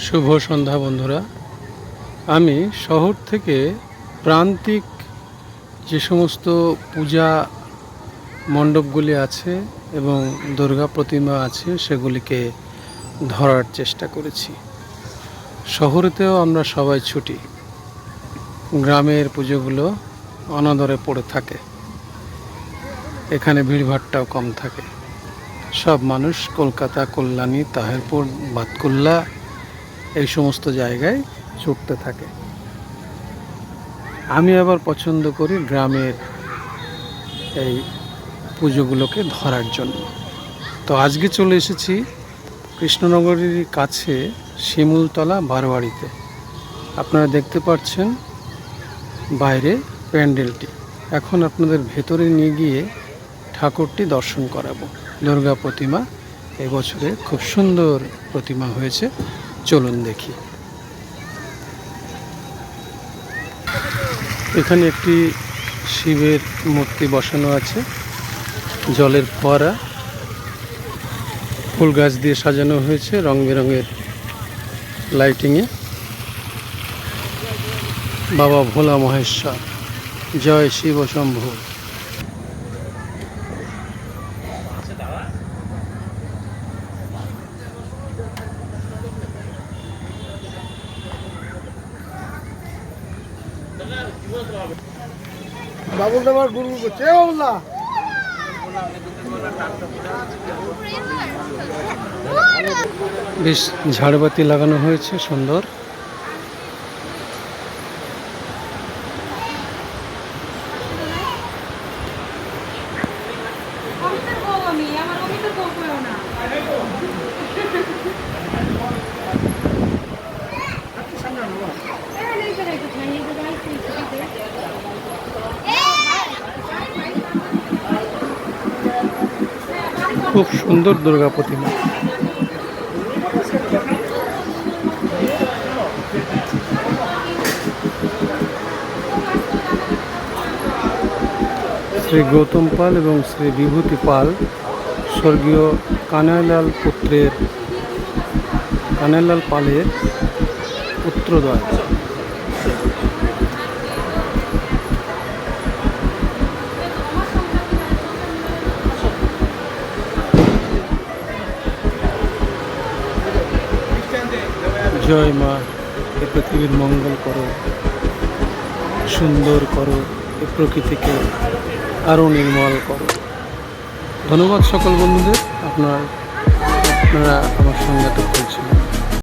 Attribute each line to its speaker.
Speaker 1: শুভ সন্ধ্যা বন্ধুরা। আমি শহর থেকে প্রান্তিক যে সমস্ত পূজা মণ্ডপগুলি আছে এবং দুর্গা প্রতিমা আছে সেগুলিকে ধরার চেষ্টা করেছি। শহরেতেও আমরা সবাই ছুটি, গ্রামের পুজোগুলো অনাদরে পড়ে থাকে, এখানে ভিড়ভাট্টাও কম থাকে। সব মানুষ কলকাতা, কল্যাণী, তাহেরপুর, বাতকুল্লা এই সমস্ত জায়গায় ছুটতে থাকে। আমি আবার পছন্দ করি গ্রামের এই পুজোগুলোকে ধরার জন্য। তো আজকে চলে এসেছি কৃষ্ণনগরের কাছে শিমুলতলা বারোয়ারিতে। আপনারা দেখতে পাচ্ছেন বাইরে প্যান্ডেলটি। এখন আপনাদের ভেতরে নিয়ে গিয়ে ঠাকুরটি দর্শন করাবো। দুর্গা প্রতিমা এবছরে খুব সুন্দর প্রতিমা হয়েছে, চলুন দেখি। এখানে একটি শিবের মূর্তি বসানো আছে, জলের ফোয়ারা, ফুল গাছ দিয়ে সাজানো হয়েছে রং বেরঙের লাইটিংয়ে। বাবা ভোলা মহেশ্বর, জয় শিব শম্ভু। বেশ ঝাড়বাতি লাগানো হয়েছে, সুন্দর। খুব সুন্দর দুর্গা প্রতিমা। শ্রী গৌতম পাল এবং শ্রী বিভূতি পাল স্বর্গীয় কানাইলাল পালের পুত্রদ্বয়। জয় মা, এ পৃথিবীর মঙ্গল করো, সুন্দর করো, এ প্রকৃতিকে আরও নির্মল করো। ধন্যবাদ সকল বন্ধুদের, আপনারা আমার সঙ্গে এতক্ষণ